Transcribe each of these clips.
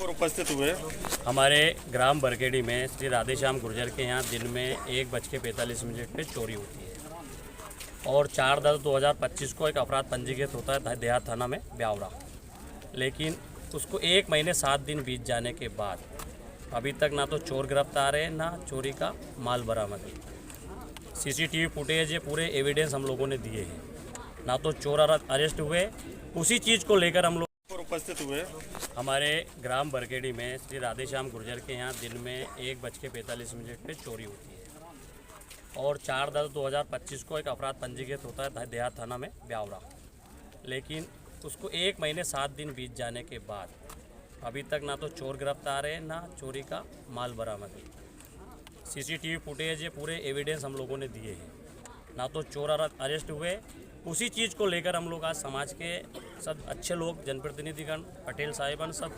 और उपस्थित हुए हमारे ग्राम बरखेड़ी में श्री राधेश्याम गुर्जर के यहाँ दिन में 1:45 पे चोरी होती है और 4/10/2025 को एक अपराध पंजीकृत होता है देहात थाना में ब्यावरा। लेकिन उसको 1 महीने 7 दिन बीत जाने के बाद अभी तक ना तो चोर गिरफ्तार है ना चोरी का माल बरामद है। सीसीटीवी फुटेज ये पूरे एविडेंस हम लोगों ने दिए हैं, ना तो चोर अरेस्ट हुए। उसी चीज़ को लेकर हम लोग और उपस्थित हुए हमारे ग्राम बरखेड़ी में श्री राधेश्याम गुर्जर के यहाँ दिन में 1:45 पे चोरी होती है और 4/10/2025 को एक अपराध पंजीकृत होता है देहात थाना में ब्यावरा। लेकिन उसको 1 महीने 7 दिन बीत जाने के बाद अभी तक ना तो चोर गिरफ्तार है ना चोरी का माल बरामद है। सीसीटीवी फुटेज ये पूरे एविडेंस हम लोगों ने दिए हैं, ना तो चोर अरेस्ट हुए। उसी चीज़ को लेकर हम लोग आज समाज के सब अच्छे लोग, जनप्रतिनिधिगण, पटेल साहिबान, सब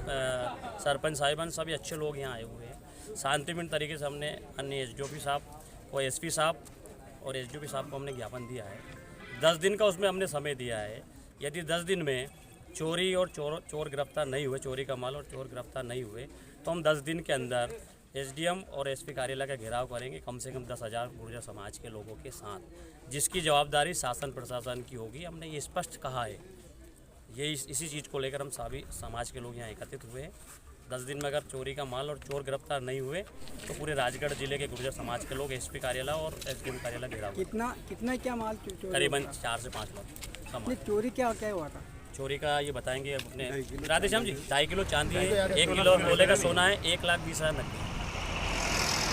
सरपंच साहिबान, सभी अच्छे लोग यहाँ आए हुए हैं। शांतिपूर्ण तरीके से हमने अन्य एसडीओपी साहब और एसपी साहब और एसडीओपी साहब को हमने ज्ञापन दिया है। 10 दिन का उसमें हमने समय दिया है। यदि 10 दिन में चोरी और चोर गिरफ्तार नहीं हुए, चोरी का माल और चोर गिरफ्तार नहीं हुए, तो हम 10 दिन के अंदर एसडीएम और एसपी कार्यालय का घेराव करेंगे, कम से कम 10,000 गुर्जर समाज के लोगों के साथ, जिसकी जवाबदारी शासन प्रशासन की होगी। हमने ये स्पष्ट कहा है। ये इसी चीज़ को लेकर हम सभी समाज के लोग यहाँ एकत्रित हुए हैं। 10 दिन में अगर चोरी का माल और चोर गिरफ्तार नहीं हुए तो पूरे राजगढ़ जिले के गुर्जर समाज के लोग एसपी कार्यालय और एसडीएम कार्यालय घेराव। कितना क्या माल चोरी? करीबन 4 से 5 लाख सामान। चोरी क्या हुआ था? चोरी का ये बताएंगे अपने राधेश्याम जी। 2.5 किलो चांदी है, 1 किलो तोले का सोना है, 1,20,000 नकदी।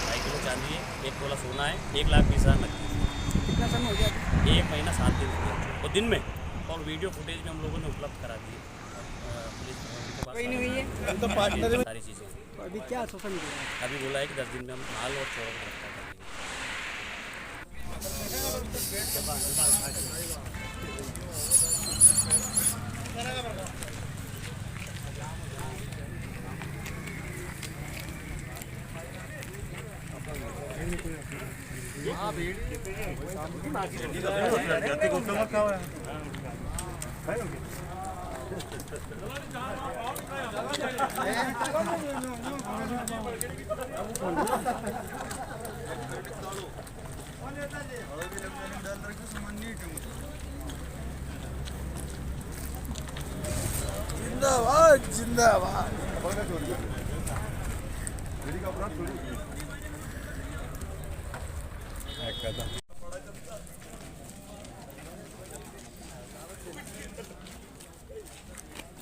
2.5 किलो चांदी है, 1 तोला सोना है, 1,20,000 नकदी। कितना समय हो गया? 1 महीना 7 दिन हो गया और दिन में। और वीडियो फुटेज में हम लोगों ने उपलब्ध करा दी कोई नहीं हुई है तो पार्टनर सारी चीज़ें। तो अभी क्या आश्वासन दिया? अभी बोला है कि 10 दिन में हम माल और चोर गिरफ्तार करेंगे। जिंदाबाद जिंदाबाद।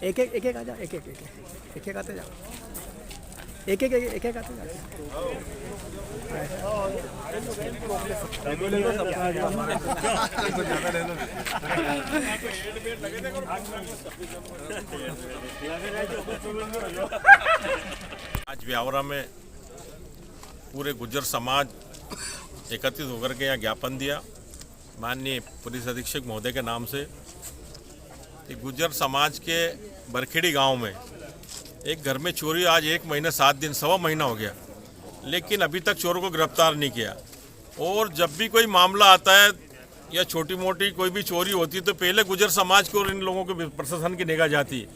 एक आ जा, एक आते जाओ, एक आते जाओ। आज ब्यावरा में पूरे गुर्जर समाज एकत्रित होकर के यहाँ ज्ञापन दिया माननीय पुलिस अधीक्षक महोदय के नाम से। गुर्जर समाज के बरखेड़ी गांव में एक घर में चोरी आज 1 महीने 7 दिन, 1.25 महीना हो गया, लेकिन अभी तक चोरों को गिरफ्तार नहीं किया। और जब भी कोई मामला आता है या छोटी मोटी कोई भी चोरी होती है तो पहले गुर्जर समाज को और इन लोगों के प्रशासन की निगाह जाती है,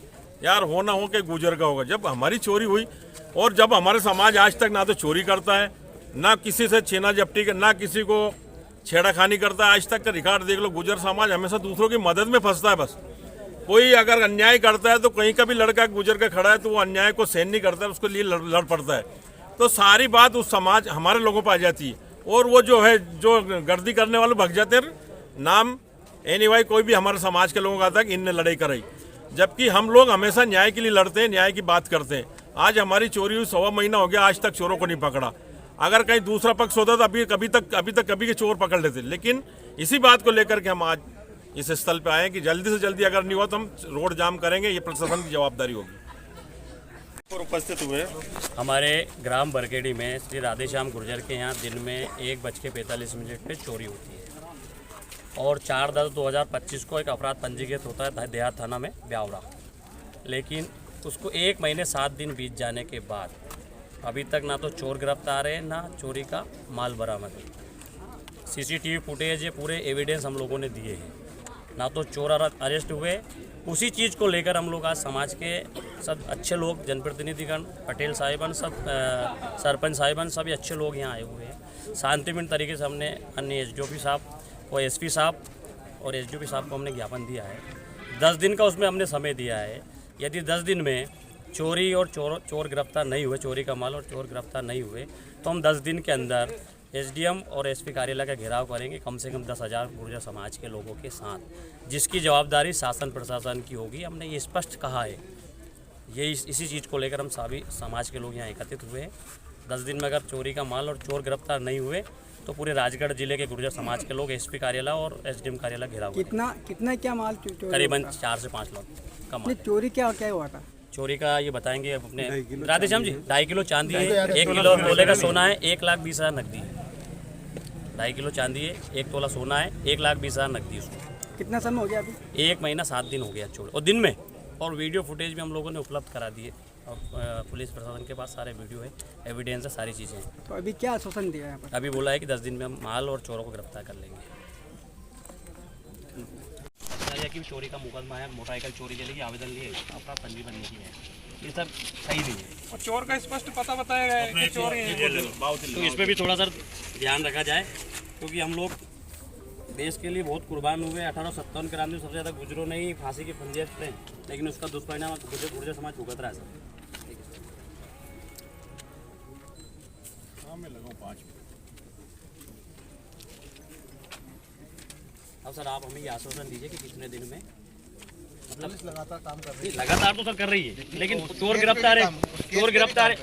यार हो ना हो कि गुर्जर का होगा। जब हमारी चोरी हुई और जब हमारे समाज आज तक ना तो चोरी करता है, ना किसी से छीना झपटी, ना किसी को छेड़ाखानी करता है, आज तक का रिकॉर्ड देख लो। गुर्जर समाज हमेशा दूसरों की मदद में फंसता है। बस कोई अगर अन्याय करता है तो कहीं का भी लड़का गुजर कर खड़ा है तो वो अन्याय को सहन नहीं करता है, उसके लिए लड़ पड़ता है। तो सारी बात उस समाज हमारे लोगों पर आ जाती है और वो जो है जो गर्दी करने वाले भग जाते हैं। नाम एनीवाई कोई भी हमारे समाज के लोगों का आता है कि इनने लड़ाई कराई, जबकि हम लोग हमेशा न्याय के लिए लड़ते हैं, न्याय की बात करते हैं। आज हमारी चोरी हुई 1.25 महीना हो गया, आज तक चोरों को नहीं पकड़ा। अगर कहीं दूसरा पक्ष होता तो कभी के चोर पकड़ लेते। लेकिन इसी बात को लेकर के हम आज इस स्थल पे आए कि जल्दी से जल्दी अगर नहीं हुआ तो हम रोड जाम करेंगे, ये प्रशासन की जवाबदारी होगी। और उपस्थित हुए हमारे ग्राम बरखेड़ी में श्री राधेश्याम गुर्जर के यहाँ दिन में 1:45 पे चोरी होती है और 4/10/2025 को एक अपराध पंजीकृत होता है देहात थाना में ब्यावरा। लेकिन उसको 1 महीने 7 दिन बीत जाने के बाद अभी तक ना तो चोर गिरफ्तार है ना चोरी का माल बरामद है। सीसीटीवी फुटेज ये पूरे एविडेंस हम लोगों ने दिए हैं, ना तो चोर अरेस्ट हुए। उसी चीज़ को लेकर हम लोग आज समाज के सब अच्छे लोग, जनप्रतिनिधिगण, पटेल साहिबान, सब सरपंच साहिबान, सभी अच्छे लोग यहाँ आए हुए हैं। शांतिपूर्ण तरीके से हमने अन्य एसडीओपी साहब और एसपी साहब और एसडीओपी साहब को हमने ज्ञापन दिया है। 10 दिन का उसमें हमने समय दिया है। यदि 10 दिन में चोरी और चोर गिरफ्तार नहीं हुए, चोरी का माल और चोर गिरफ्तार नहीं हुए, तो हम 10 दिन के अंदर एसडीएम और एसपी कार्यालय का घेराव करेंगे, कम से कम 10,000 गुर्जर समाज के लोगों के साथ, जिसकी जवाबदारी शासन प्रशासन की होगी। हमने ये स्पष्ट कहा है। ये इसी चीज़ को लेकर हम सभी समाज के लोग यहाँ एकत्रित हुए हैं। 10 दिन में अगर चोरी का माल और चोर गिरफ्तार नहीं हुए तो पूरे राजगढ़ जिले के गुर्जर समाज के लोग एसपी कार्यालय और एसडीएम कार्यालय घेराव करेंगे। कितना क्या माल चोरी? करीबन 4 से 5 लाख का माल। चोरी क्या हुआ था? चोरी का ये बताएंगे अब अपने राधेश्याम जी। 2.5 किलो चांदी है, 1 किलो तोले का सोना है, 1,20,000 नकदी है। 2.5 किलो चांदी है, 1 तोला सोना है, 1,20,000 नकदी उसको। कितना समय हो गया अभी? 1 महीना 7 दिन हो गया चोरी, और दिन में। और वीडियो फुटेज भी हम लोगों ने उपलब्ध करा दिए, और पुलिस प्रशासन के पास सारे वीडियो है, एविडेंस है, सारी चीज़ें हैं। तो अभी क्या आश्वासन दिया है यहाँ पर? अभी बोला है कि 10 दिन में हम माल और चोरों को गिरफ्तार कर लेंगे। कि चोरी का मुकदमा है, मोटरसाइकिल चोरी के लिए आवेदन लिए, अपना पंजी बनने की है, ये सब सही नहीं है। और चोर का स्पष्ट पता बताया गया है कि चोर है, तो इस पर भी थोड़ा सा ध्यान रखा जाए, क्योंकि हम लोग देश के लिए बहुत कुर्बान हुए। 1857 क्रांति में सबसे ज़्यादा गुजरों ने ही फांसी की फंदे थे, लेकिन उसका दुष्परिणाम गुर्जर समाज भुगत रहा है सर। अब सर आप हमें ये आश्वासन दीजिए कि कितने दिन में, मतलब लगातार काम कर रही है। लगातार तो सर कर रही है, लेकिन चोर गिरफ्तार है, चोर गिरफ्तार है।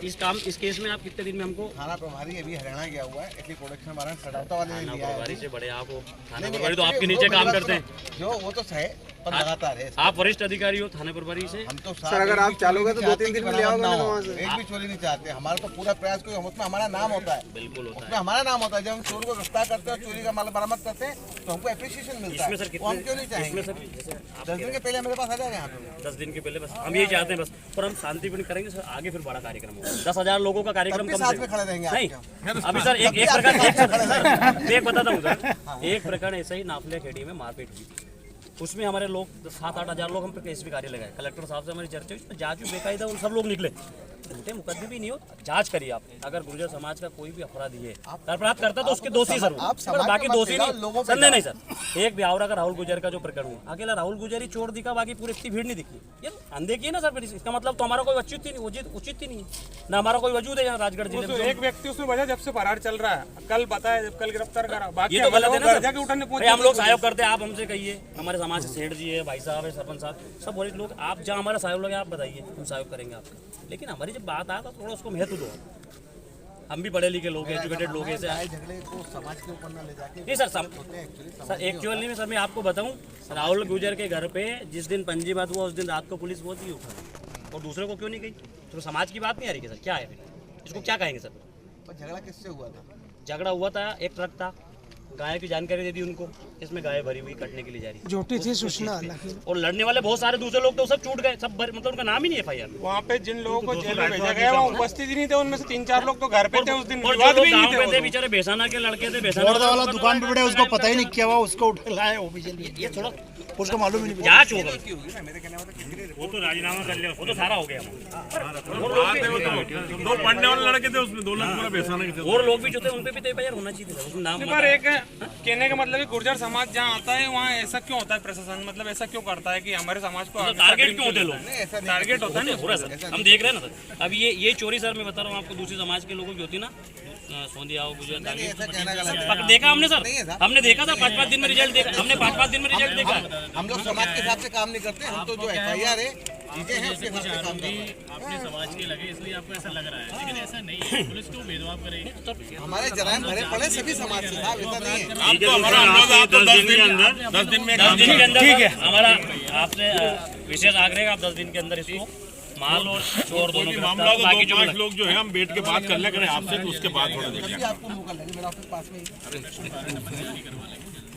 इस केस में आप कितने दिन में हमको? थाना प्रभारी अभी हरियाणा गया हुआ है, इसलिए प्रोडक्शन वाला सड़ौता वाले ने लिया है। प्रभारी से बड़े आप हो, थाना प्रभारी तो आपके नीचे काम करते हैं जो वो तो है, पर लगातार है। आप वरिष्ठ अधिकारी हो थाना प्रभारी से। हम तो सर अगर आप चालोगे तो 2-3 दिन में ले आओगे ना वहाँ से। एक भी चोरी नहीं चाहते। हमारा तो पूरा प्रयास कोई, उसमें हमारा नाम होता है। बिल्कुल होता उसमें हमारा नाम होता है। जब हम चोर को गिरफ्तार करते हैं, चोरी का माल बरामद करते हैं, तो हमको एप्रिसिएशन मिलता है। वो हम क्यों नहीं चाहेंगे? 10 दिन के पहले मेरे पास आ जाएगा यहाँ पे। 10 दिन के पहले बस हम यही चाहते हैं, बस। और हम शांतिपूर्ण करेंगे सर, आगे फिर बड़ा कार्यक्रम होगा। 10,000 लोगों का कार्यक्रम कम साथ में खड़े रहेंगे नहीं। आपके। अभी सर एक प्रकार एक बताता हूँ सर, एक प्रकरण ऐसा ही नाफले खेड़ी में मारपीट हुई थी। उसमें हमारे लोग 7-8 हज़ार लोग हम पे एसपी कार्यालय गए, कलेक्टर साहब से हमारी चर्चा हुई, जांच भी बेकायदा, उन सब लोग निकले। झूठे मुकदमे भी नहीं हो, जांच करिए आप। अगर गुर्जर समाज का कोई भी अपराधी है, अपराध करता तो उसके दोषी सर, बाकी दोषी नहीं। संदेह नहीं सर। एक ब्यावरा का राहुल गुजर का जो प्रकरण हुआ, अकेला राहुल गुजर ही चोर दिखा, बाकी पूरी इतनी भीड़ नहीं दिखी। ये अनदेखी है ना सर, इसका मतलब तो हमारा कोई उचित ही नहीं है ना, हमारा कोई वजूद है यहाँ राजगढ़ जिले में। एक व्यक्ति उसमें वजह जब से फरार चल रहा है, कल बताया, जब कल गिरफ्तार करा, बाकी ये तो गलत है ना जाके उठाने सर। हम लोग सहयोग करते हैं, आप हमसे कहिए। हमारे समाज से सेठ जी है, भाई साहब है, सरपंच साहब, सब वरिष्ठ लोग, आप जहाँ हमारा सहयोग लगे आप बताइए, हम सहयोग करेंगे आपका। लेकिन हमारी जब बात आए तो थोड़ा उसको महत्व दो। हम भी पढ़े लिखे लोग हैं, एजुकेटेड लोग हैं। झगड़े को समाज के ऊपर न ले जाके। नहीं सर एक्चुअली में सर मैं आपको बताऊं, राहुल गुजर के घर पे जिस दिन पंजी बात हुआ उस दिन रात को पुलिस बहुत ही उठा, और दूसरे को क्यों नहीं गई? तो समाज की बात नहीं आ रही है सर, क्या है फिर इसको क्या कहेंगे सर? और झगड़ा किससे हुआ था? झगड़ा हुआ था, एक ट्रक था, गाय की जानकारी दे दी उनको, इसमें गाय भरी हुई कटने के लिए जा रही, झूठी थी सूचना। और लड़ने वाले बहुत सारे दूसरे लोग तो सब छूट गए, सब मतलब उनका नाम ही नहीं FIR। वहाँ पे जिन लोगों को जेल में भेजा गया वहाँ उपस्थित ही नहीं थे, उनमें से 3-4 लोग तो घर पे थे उस दिन। और विवाद जो भी लोग नहीं गाँव पे थे, थे बेचारे बेसाना के लड़के थे, बेसाना वाला दुकान पे बैठे, उसको पता ही नहीं क्या हुआ, उसको उठा लाया वो भी जल्दी, ये थोड़ा उसको मालूम ही नहीं। जांच होगा, वो तो राजीनामा कर लिया, वो तो सारा हो गया। दो पढ़ने वाले लड़के थे उसमें, 2 लाख पूरा बेसाना के थे। और लोग भी जो थे उन पे भी तो FIR होना चाहिए था, उसमें नाम पर एक कहने का मतलब है गुर्जर समाज जहाँ आता है वहाँ ऐसा क्यों होता है? प्रशासन मतलब ऐसा क्यों करता है कि हमारे समाज को टारगेट क्यों होते हैं लोग? टारगेट होता है ना पूरा सर, हम देख रहे हैं ना सर। अब ये चोरी सर मैं बता रहा हूँ आपको, दूसरी समाज के लोगों की होती ना, सोंदिया हो, गुजर, देखा हमने सर, हमने देखा था 5-5 दिन में रिजल्ट देखा हमने, 5-5 दिन में रिजल्ट देखा। हम लोग समाज के हिसाब से काम नहीं करते, हम तो जो FIR है चीजें हैं उसके हिसाब से काम करते हैं। अपने समाज के लगे इसलिए आपको ऐसा लग रहा है, लेकिन ऐसा नहीं है। पुलिस क्यों भेदभाव करेगी? हमारे जराइम भरे पड़े सभी समाज से साहब, ऐसा नहीं है। आपको हमारा अंदाजा, आप तो 10 दिन के अंदर 10 दिन में ठीक है। हमारा आपसे विशेष आग्रह है, आप 10 दिन के अंदर इसको माल और चोर दोनों मामला को 2-5 लोग जो है हम बैठ के बात कर ले करें आपसे, तो उसके बाद थोड़ा जब भी आपको मौका लगे, मेरा ऑफिस पास में ही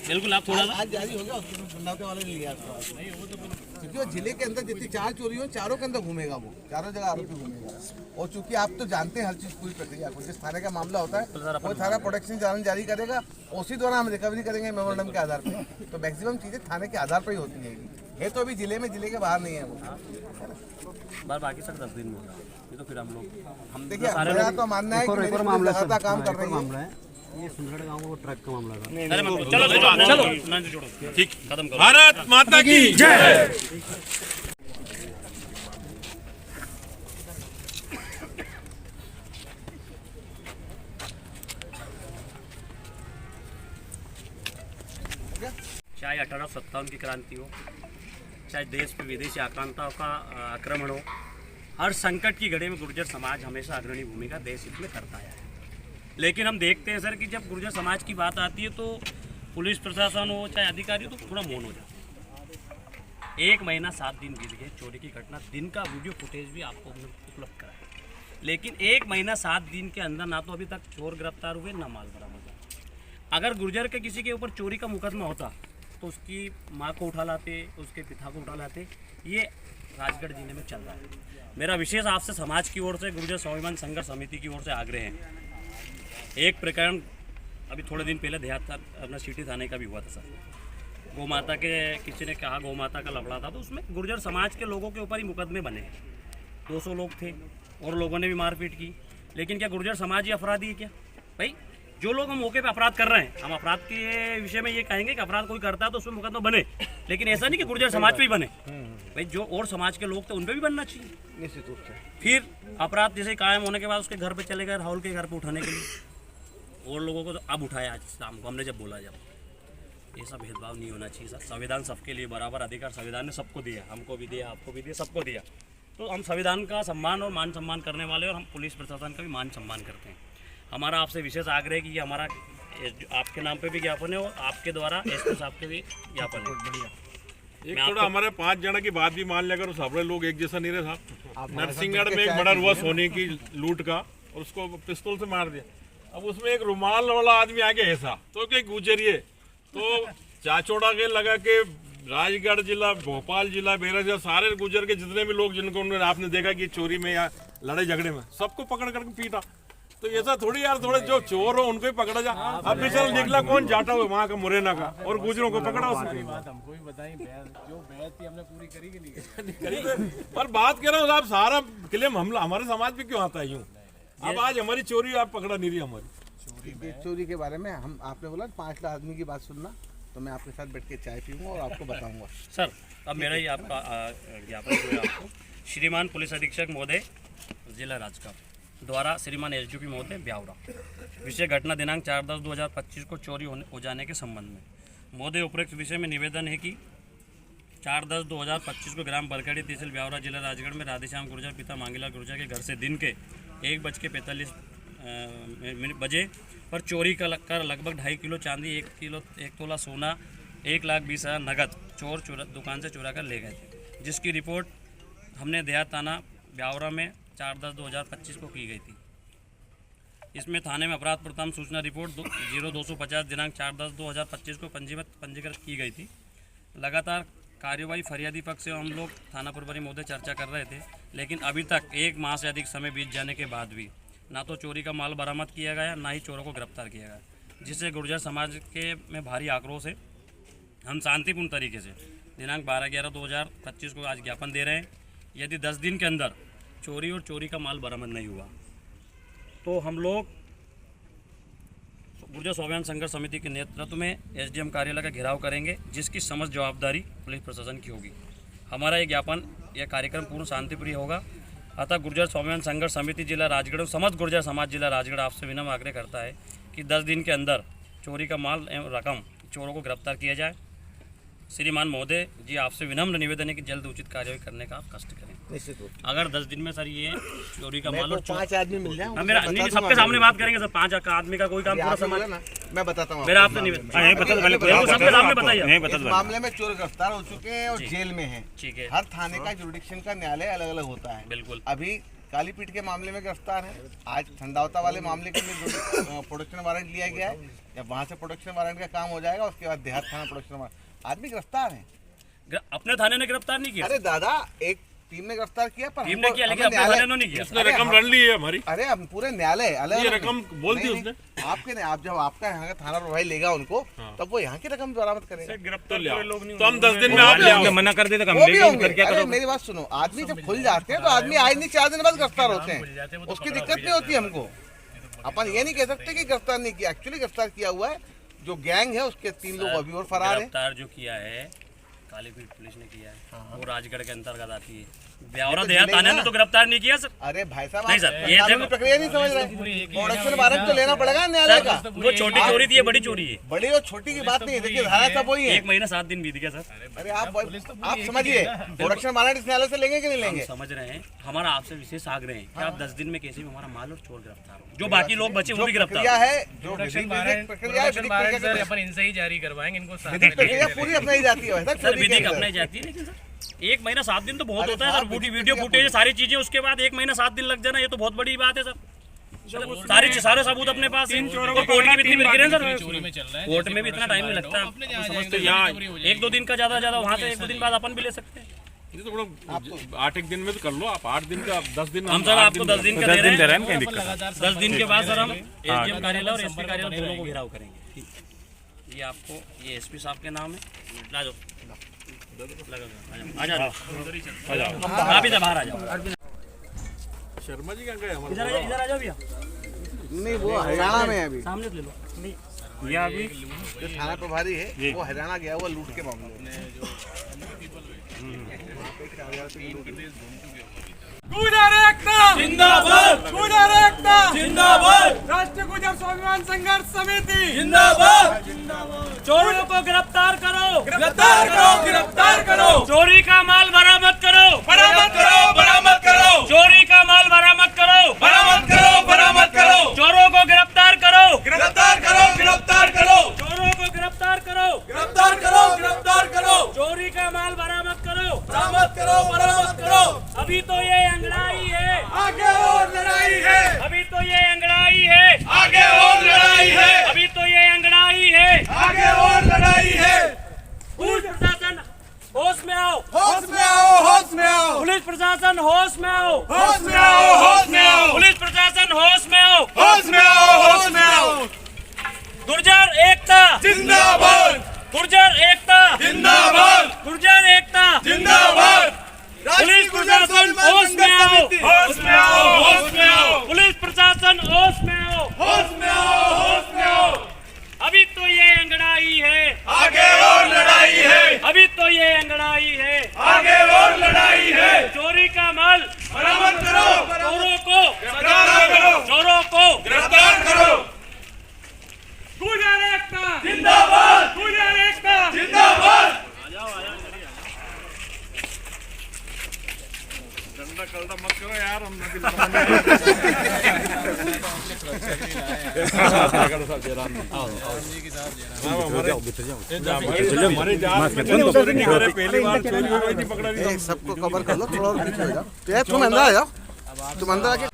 बिल्कुल आप थोड़ा सा आज जारी हो गया, उसको बनावटे वाले ने लिया क्योंकि वो जिले के अंदर जितनी 4 चोरी हो, चारों के अंदर घूमेगा, वो चारों जगह आरोपी घूमेगा। और चूंकि आप तो जानते हैं हर चीज पूरी प्रक्रिया को, जिस थाने का मामला होता है वो थाना प्रोटेक्शन चालान जारी करेगा, उसी दौरान हम रिकवरी करेंगे मेमोरेंडम के आधार पर। तो मैक्सिमम चीजें थाने के आधार पर ही होती है। है तो अभी जिले में, जिले के बाहर नहीं है वो। बार बाकी सर 10 दिन में होगा, ये तो फिर हम देखिए मेरा तो मानना है कि मेरी पुलिस लगातार काम कर रही है। ये सुंदर गांव वो ट्रक का मामला था। चलो ठीक, खत्म करो। भारत माता की जय। चाहे 1857 की क्रांति हो, चाहे देश पे विदेशी आक्रांताओं का आक्रमण हो, हर संकट की घड़ी में गुर्जर समाज हमेशा अग्रणी भूमिका देश हित में करता आया है। लेकिन हम देखते हैं सर कि जब गुर्जर समाज की बात आती है तो पुलिस प्रशासन हो चाहे अधिकारी हो तो थोड़ा मौन हो जाता है। 1 महीना 7 दिन बीत गए, चोरी की घटना, दिन का वीडियो फुटेज भी आपको उपलब्ध कराया, लेकिन 1 महीना 7 दिन के अंदर ना तो अभी तक चोर गिरफ्तार हुए ना माल बरामद हुआ। अगर गुर्जर के किसी के ऊपर चोरी का मुकदमा होता तो उसकी माँ को उठा लाते, उसके पिता को उठा लाते। ये राजगढ़ जिले में चल रहा है। मेरा विशेष आपसे समाज की ओर से, गुर्जर स्वाभिमान संघर्ष समिति की ओर से आग्रह है। एक प्रकरण अभी थोड़े दिन पहले देहात अपना सिटी थाने का भी हुआ था सर। गौ माता के किसी ने कहा गौ माता का लफड़ा था, तो उसमें गुर्जर समाज के लोगों के ऊपर ही मुकदमे बने। 200 लोग थे और लोगों ने भी मारपीट की। लेकिन क्या गुर्जर समाज ही अपराधी है क्या? भाई जो लोग हम मौके पे अपराध कर रहे हैं, हम अपराध के विषय में ये कहेंगे कि अपराध कोई करता है तो उसमें मुकदमा बने, लेकिन ऐसा नहीं कि गुर्जर समाज पे ही बने। भाई जो और समाज के लोग थे उन पे भी बनना चाहिए निश्चित रूप से। फिर अपराध जैसे कायम होने के बाद उसके घर पे चले गए, राहुल के घर पे उठाने के लिए, और लोगों को तो अब उठाया आज शाम को हमने जब बोला। जब ये सब भेदभाव नहीं होना चाहिए सर। संविधान सबके लिए बराबर अधिकार संविधान ने सबको दिया, हमको भी दिया, आपको भी दिया, सबको दिया। तो हम संविधान का सम्मान और मान सम्मान करने वाले, और हम पुलिस प्रशासन का भी मान सम्मान करते हैं। हमारा आपसे विशेष आग्रह है कि ये हमारा आपके नाम पे भी ज्ञापन है और आपके द्वारा एसपी साहब के भी ज्ञापन है। एक थोड़ा हमारे 5 जना की बात भी मान लिया अगर सारे लोग एक जैसा नहीं रहे साहब। नरसिंहगढ़ में एक मर्डर हुआ सोने की लूट का, और उसको पिस्तौल से मार दिया। अब उसमें एक रुमाल वाला आदमी आगे ऐसा तो क्या गुजरिए, तो चाचौड़ा के लगा के राजगढ़ जिला, भोपाल जिला, बेरा सारे गुजर के जितने भी लोग जिनको आपने देखा कि चोरी में या लड़ाई झगड़े में, सबको पकड़ करके पीटा। तो ऐसा थोड़ी यार, थोड़े जो चोर हो उनको ही पकड़ा जा। अब पिछले निकला कौन जाटा हुआ वहाँ का मुरैना का, और गुजरों को पकड़ा उसने। हमको भी बताई, जो बैत थी हमने पूरी करी कि नहीं? पर बात कर रहा हूँ साहब, सारा क्लेम हमला हमारे समाज पे क्यों आता है यूँ? अब आज हमारी चोरी आप पकड़ा नहीं रही हमारी चोरी के बारे में हम, आपने बोला 5 लाख आदमी की बात सुनना, तो मैं आपके साथ बैठ के चाय पीऊंगा और आपको बताऊंगा। सर अब मेरा ही आपका ज्ञापन जो है आपको, श्रीमान पुलिस अधीक्षक महोदय जिला राजगढ़ द्वारा श्रीमान एसडीपी महोदय ब्यावरा, विषय घटना दिनांक 4/10/2025 को चोरी हो जाने के संबंध में महोदय उपरोक्त विषय में निवेदन है कि 4/10/2025 को ग्राम बरखेड़ी तहसील ब्यावरा जिला राजगढ़ में राधेश्याम गुर्जर पिता मांगीलाल गुर्जर के घर से दिन के 1:45 बजे पर चोरी कर लगभग 2.5 किलो चांदी, 1 तोला सोना, 1,20,000 नगद चोर दुकान से चुरा कर ले गए थे, जिसकी रिपोर्ट हमने देहात थाना ब्यावरा में 4/10/2025 को की गई थी। इसमें थाने में अपराध प्रथम सूचना रिपोर्ट 0250 दिनांक 4/10/2025 को पंजीकृत की गई थी। लगातार कार्यवाही फरियादी पक्ष से हम लोग थाना प्रभारी महोदय चर्चा कर रहे थे, लेकिन अभी तक 1 माह से अधिक समय बीत जाने के बाद भी ना तो चोरी का माल बरामद किया गया, ना ही चोरों को गिरफ्तार किया गया, जिससे गुर्जर समाज के में भारी आक्रोश है। हम शांतिपूर्ण तरीके से दिनांक 12/11/2025 को आज ज्ञापन दे रहे हैं। यदि 10 दिन के अंदर चोरी और चोरी का माल बरामद नहीं हुआ तो हम लोग गुर्जर स्वाभिमान संघर्ष समिति के नेतृत्व में एसडीएम कार्यालय का घेराव करेंगे, जिसकी समस्त जवाबदारी पुलिस प्रशासन की होगी। हमारा ये ज्ञापन, यह कार्यक्रम पूर्ण शांतिप्रिय होगा। अतः गुर्जर स्वाभिमान संघर्ष समिति जिला राजगढ़ और समस्त गुर्जर समाज जिला राजगढ़ आपसे विनम्र आग्रह करता है कि 10 दिन के अंदर चोरी का माल एवं रकम चोरों को गिरफ्तार किया जाए। श्रीमान महोदय जी आपसे विनम्र निवेदन है कि जल्द उचित कार्रवाई करने का आप कष्ट करें। निश्चित रूप अगर 10 दिन में सर ये चोरी का माल और 5 आदमी मिल जाए, मेरा नहीं, सबके सामने बात करेंगे सर। 5 आदमी का कोई काम पूरा समाज, मैं बताता हूँ मेरा आपसे निवेदन, सबके सामने बताइए। इस मामले में चोर गिरफ्तार हो चुके हैं और जेल में हैं। ठीक है, हर थाने का जुरिडिक्शन का न्यायालय अलग अलग होता है। बिल्कुल। अभी कालीपीठ के मामले में गिरफ्तार है, आज ठंडावता वाले मामले के लिए प्रोडक्शन वारंट लिया गया है। जब वहाँ से प्रोडक्शन वारंट का काम हो जाएगा उसके बाद देहात थाना प्रोडक्शन वारंट, आदमी गिरफ्तार है। अपने थाने ने गिरफ्तार नहीं किया। अरे दादा, एक टीम ने गिरफ्तार किया, पर टीम ने किया लेकिन अपने वाले ने नहीं किया। उसने रकम रन ली है हमारी। अरे हम पूरे न्यायालय अलग ये रकम बोल दी उसने। आपके नहीं, आप जब आपका यहाँ का थाना प्रभारी लेगा उनको, तब वो यहाँ की रकम बरामद करेगा। तो हम 10 दिन में आप ले आओ। मना कर दे तो वो भी होंगे। अरे मेरी बात सुनो, आदमी जब खुल जाते हैं तो आदमी आए नहीं 4 दिन बाद गिरफ्तार होते हैं, उसकी दिक्कत नहीं होती हमको। अपन ये नहीं कह सकते कि गिरफ्तार नहीं किया, एक्चुअली गिरफ्तार किया हुआ है। जो गैंग है उसके 3 लोग अभी और फरार है। गिरफ्तार जो किया है कालीपीठ पुलिस ने किया है, वो राजगढ़ के अंतर्गत आती है। ब्यावरा देहात थाने ने तो गिरफ्तार नहीं किया सर। अरे भाई साहब, नहीं सर, ये कानूनी प्रक्रिया नहीं समझ रहे। प्रोडक्शन वारंट तो लेना पड़ेगा न्यायालय का। वो छोटी चोरी थी, ये बड़ी चोरी है। बड़ी और छोटी की बात नहीं है, देखिए धारा सब वही है। 1 महीना 7 दिन बीत गया सर। अरे आप समझिए, प्रोडक्शन वारंट इस न्यायालय से लेंगे कि नहीं लेंगे? समझ रहे हैं, हमारा आपसे विशेष आग्रह है कि आप 10 दिन में कैसे भी हमारा माल और चोर गिरफ्तार हो, जो बाकी लोग बचे वो भी गिरफ्तार प्रक्रिया हो। है, जो विधिक प्रक्रिया है, विधिक प्रक्रिया अपन इनसे ही जारी करवाएंगे इनको। विधिक प्रक्रिया पूरी अपनाई जाती है वैसा सर विधिक अपनाई जाती है, लेकिन सर 1 महीना 7 दिन तो बहुत होता है सर। वीडियो फुटेज सारी चीजें, उसके बाद 1 महीना 7 दिन लग जाना, ये तो बहुत बड़ी बात है सर। सारे सबूत अपने पास हैं। कोर्ट में इतनी गिरे सर, कोर्ट में भी इतना टाइम नहीं लगता। समझते यहाँ 1-2 दिन का ज्यादा वहाँ से 1-2 दिन बाद अपन भी ले सकते हैं। ये तो बड़ा 8-1 दिन में तो कर लो आप। 8 दिन का 10 दिन हम सर आपको 10 दिन का दे रहे हैं। 10 दिन के बाद सर हम एसडीएम कार्यालय और एसपी कार्यालय दोनों को घेराव करेंगे। ये आपको, ये एसपी साहब के नाम है। ला जाओ, आ जाओ, आप इधर बाहर आ जाओ। शर्मा जी कहाँ गए हमारे? इधर आ जाओ भैया। नहीं, वो हरियाणा में है अभी। सामने से ले लो। ये अभी जो थाना प्रभारी है वो हरियाणा गया हुआ लूट के मामले में। गुजर एकता जिंदाबाद, गुजर एकता जिंदाबाद, राष्ट्रीय गुजर स्वाभिमान संघर्ष समिति जिंदाबाद, चोरों को गिरफ्तार करो, गिरफ्तार करो, गिरफ्तार करो, चोरी का माल बरामद करो, बरामद करो, बरामद करो, चोरी का माल बरामद करो, बरामद करो, बरामद करो, चोरों को गिरफ्तार करो, गिरफ्तार करो, गिरफ्तार करो, चोरों को गिरफ्तार करो, गिरफ्तार करो, गिरफ्तार करो, चोरी का माल बरामद करो, बरामद करो, बरामद करो। अभी तो ये अंगड़ाई है, आगे और लड़ाई है, अभी तो ये अंगड़ाई है, आगे और लड़ाई है, अभी तो ये अंगड़ाई है, आगे और लड़ाई है। पुलिस प्रशासन होश में आओ, होश में आओ, होश में आओ, पुलिस प्रशासन होश में आओ, होश में आओ, होश में आओ, पुलिस प्रशासन होश में आओ, होश में आओ, होश में आओ। गुर्जर एकता जिंदाबाद, गुर्जर एकता जिंदाबाद, गुर्जर एकता जिंदाबाद। पुलिस प्रशासन होश में आओ, होश में आओ, होश में आओ, पुलिस प्रशासन होश में आओ, होश में आओ, होश में आओ। अभी तो ये अंगड़ाई है, आगे और लड़ाई है, अभी तो ये अंगड़ाई है, आगे और लड़ाई है। चोरी का माल बरामद करो, चोरों को गिरफ्तार करो, चोरों को गिरफ्तार करो। गुजर एकता जिंदाबाद, गुजर एकता जिंदाबाद। डंडा कलडा मत करो यार, हम पहली बार चोरी हुई थी, पकड़ा नहीं। सबको कवर कर लो, थोड़ा और पीछे हो जाओ। तो यार तुम अंदर आ जाओ, तुम अंदर आके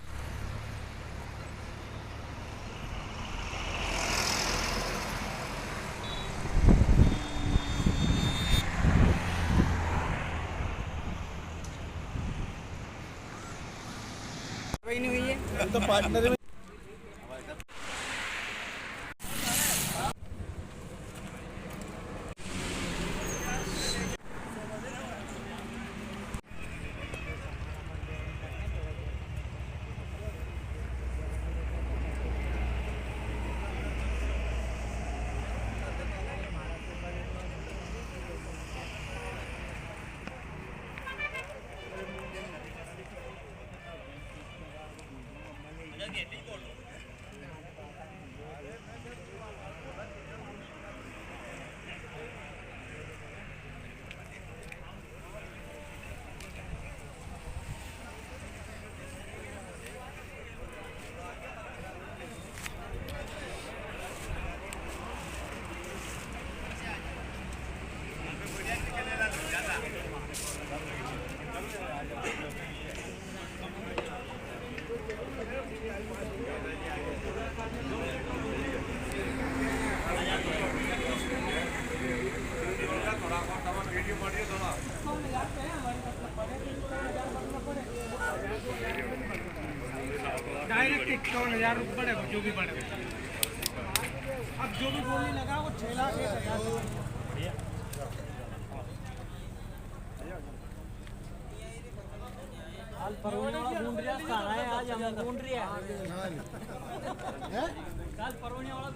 वीडियो डायरेक्ट 51,000 रुपये पड़ेगा जो भी पड़ेगा। अब जो भी बोलने लगा वो 6,01,000। काल परवणी वाला